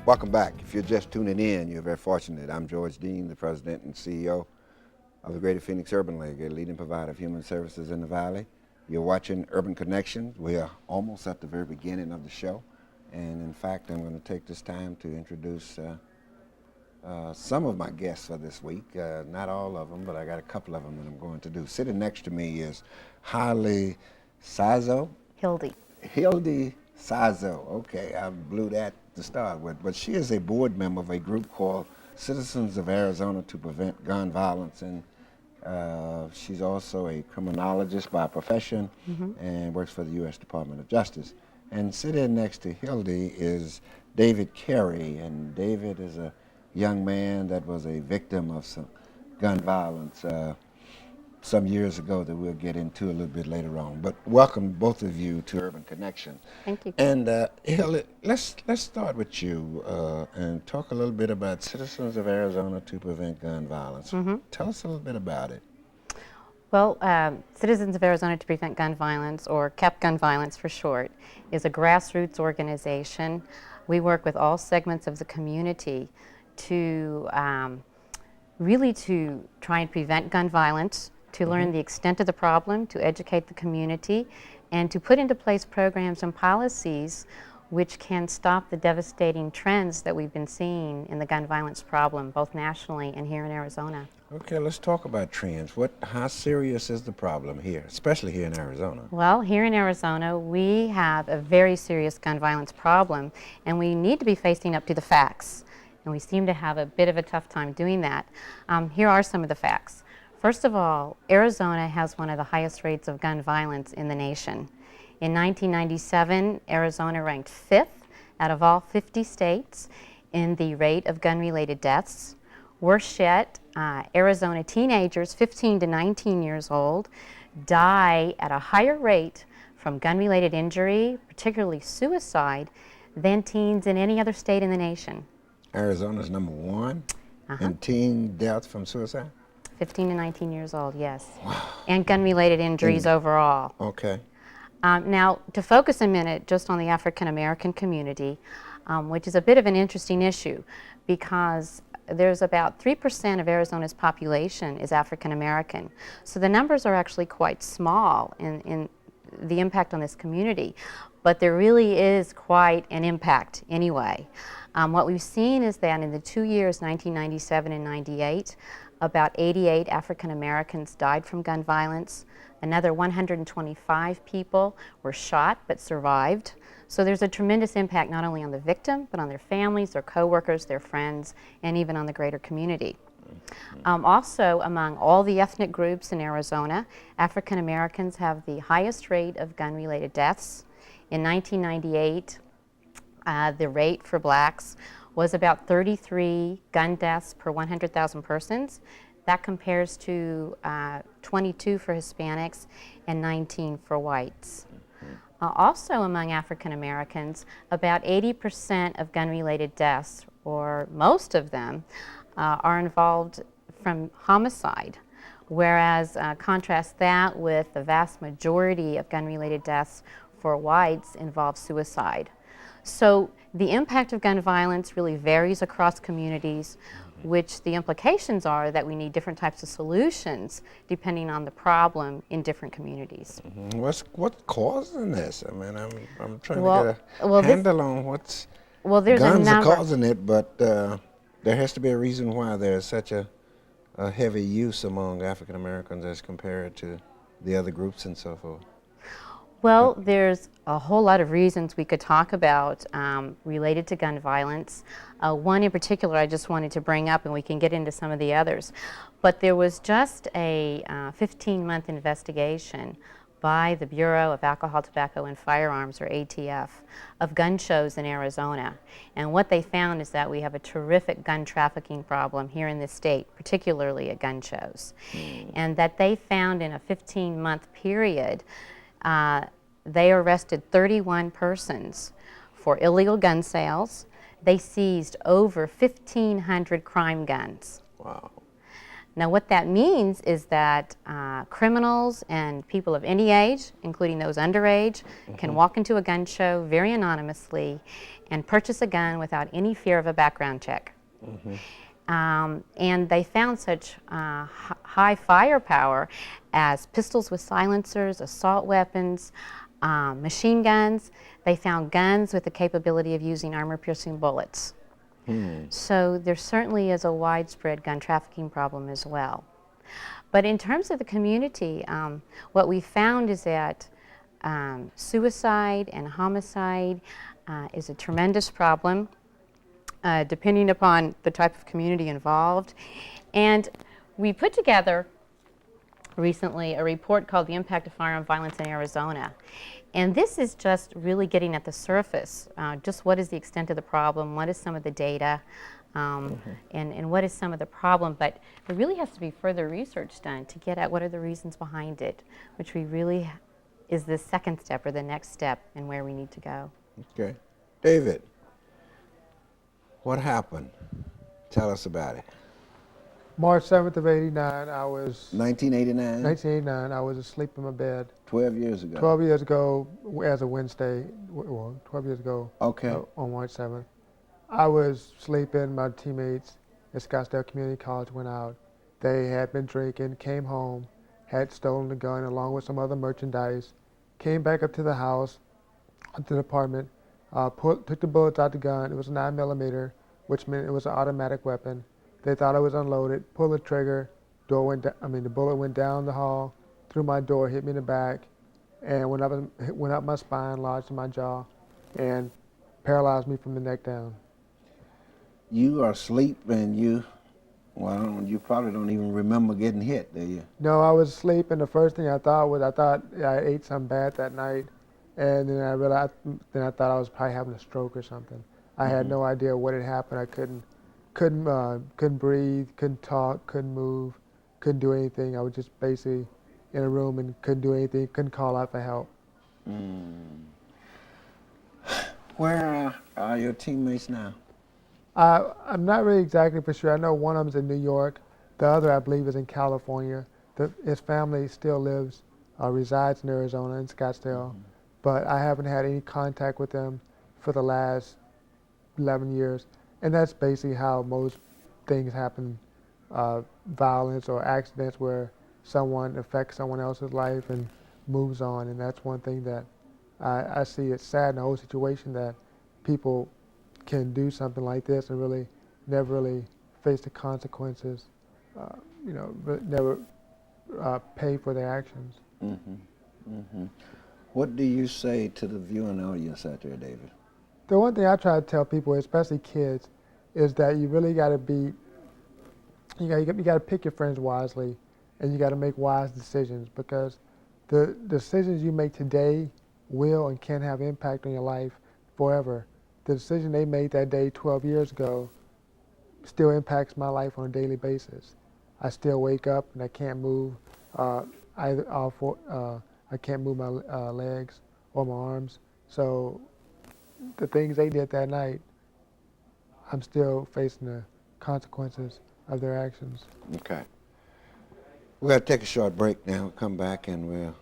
Welcome back. If you're just tuning in, you're very fortunate. I'm George Dean, the President and CEO of the Greater Phoenix Urban League, a leading provider of human services in the Valley. You're watching Urban Connections. We are almost at the very beginning of the show. And in fact, I'm going to take this time to introduce some of my guests for this week. Not all of them, but I got a couple of them that I'm going to do. Sitting next to me is Hildy Sazo. Hildy Sazo. Okay, I blew that to start with. But she is a board member of a group called Citizens of Arizona to Prevent Gun Violence. And she's also a criminologist by profession and works for the U.S. Department of Justice. And sitting next to Hildy is David Carey. And David is a young man that was a victim of some gun violence some years ago that we'll get into a little bit later on. But welcome both of you to Urban Connection. Thank you. And Hildy, let's start with you and talk a little bit about Citizens of Arizona to Prevent Gun Violence. Tell us a little bit about it. Well, Citizens of Arizona to Prevent Gun Violence, or CAP Gun Violence for short, is a grassroots organization. We work with all segments of the community to really to try and prevent gun violence, to learn the extent of the problem, to educate the community, and to put into place programs and policies which can stop the devastating trends that we've been seeing in the gun violence problem, both nationally and here in Arizona. Okay, let's talk about trends. How serious is the problem here, especially here in Arizona? Well, here in Arizona, we have a very serious gun violence problem, and we need to be facing up to the facts. And we seem to have a bit of a tough time doing that. Here are some of the facts. First of all, Arizona has one of the highest rates of gun violence in the nation. In 1997, Arizona ranked 5th out of all 50 states in the rate of gun-related deaths. Worse yet, Arizona teenagers 15 to 19 years old die at a higher rate from gun-related injury, particularly suicide, than teens in any other state in the nation. Arizona's number one in teen deaths from suicide? 15 to 19 years old, yes. Wow. And gun-related injuries overall. Okay. Now, to focus a minute just on the African American community, which is a bit of an interesting issue because there's about 3% of Arizona's population is African American. So the numbers are actually quite small in the impact on this community, but there really is quite an impact anyway. What we've seen is that in the 2 years, 1997 and 98, about 88 African Americans died from gun violence. Another 125 people were shot but survived. So there's a tremendous impact not only on the victim, but on their families, their coworkers, their friends, and even on the greater community. Also, among all the ethnic groups in Arizona, African Americans have the highest rate of gun-related deaths. In 1998, the rate for blacks was about 33 gun deaths per 100,000 persons. That compares to 22 for Hispanics and 19 for whites. Also among African Americans, about 80% of gun-related deaths, or most of them, are involved from homicide, whereas contrast that with the vast majority of gun-related deaths for whites involve suicide. So the impact of gun violence really varies across communities, which the implications are that we need different types of solutions depending on the problem in different communities. What's causing this? I mean, I'm trying to get a handle on what's guns are causing it, but there has to be a reason why there's such a heavy use among African Americans as compared to the other groups and so forth. Well, there's a whole lot of reasons we could talk about related to gun violence. One in particular I just wanted to bring up, and we can get into some of the others. But there was just a 15-month investigation by the Bureau of Alcohol, Tobacco, and Firearms, or ATF, of gun shows in Arizona. And what they found is that we have a terrific gun trafficking problem here in this state, particularly at gun shows. And that they found in a 15-month period, they arrested 31 persons for illegal gun sales. They seized over 1,500 crime guns. Wow. Now, what that means is that criminals and people of any age, including those underage, can walk into a gun show very anonymously and purchase a gun without any fear of a background check. And they found such high firepower as pistols with silencers, assault weapons, machine guns. They found guns with the capability of using armor-piercing bullets. So there certainly is a widespread gun trafficking problem as well. But in terms of the community, what we found is that suicide and homicide is a tremendous problem, depending upon the type of community involved. And we put together recently a report called The Impact of Firearm Violence in Arizona. And this is just really getting at the surface, just what is the extent of the problem, what is some of the data, and what is some of the problem. But there really has to be further research done to get at what are the reasons behind it, which we really is the second step or the next step in where we need to go. Okay. David, what happened? Tell us about it. March 7th of 89, I was, 1989? 1989, I was asleep in my bed. 12 years ago. 12 years ago, as a Wednesday, well, 12 years ago, Okay. On March 7th. I was sleeping, my teammates at Scottsdale Community College went out. They had been drinking, came home, had stolen the gun along with some other merchandise, came back up to the house, up to the apartment, took the bullets out the gun. It was a 9mm, which meant it was an automatic weapon. They thought it was unloaded, pulled the trigger, the bullet went down the hall, through my door, hit me in the back, and went up my spine, lodged in my jaw, and paralyzed me from the neck down. You are asleep and you probably don't even remember getting hit, do you? No, I was asleep, and the first thing I thought I ate something bad that night, and then I realized, I thought I was probably having a stroke or something. I had no idea what had happened. I couldn't breathe, couldn't talk, couldn't move, couldn't do anything. I was just basically in a room and couldn't do anything, couldn't call out for help. Where are your teammates now? I'm not really exactly for sure. I know one of them's in New York. The other, I believe, is in California. His family still resides in Arizona, in Scottsdale. But I haven't had any contact with them for the last 11 years. And that's basically how most things happen, violence or accidents where someone affects someone else's life and moves on. And that's one thing that I see. It's sad in the whole situation that people can do something like this and really never really face the consequences, never pay for their actions. What do you say to the viewing audience out there, David? The one thing I try to tell people, especially kids, is that you really got to you got to pick your friends wisely, and you got to make wise decisions, because the decisions you make today will and can have impact on your life forever. The decision they made that day 12 years ago still impacts my life on a daily basis. I still wake up and I can't move I can't move my legs or my arms. So the things they did that night, I'm still facing the consequences of their actions. Okay. We're going to take a short break now. We'll come back and we'll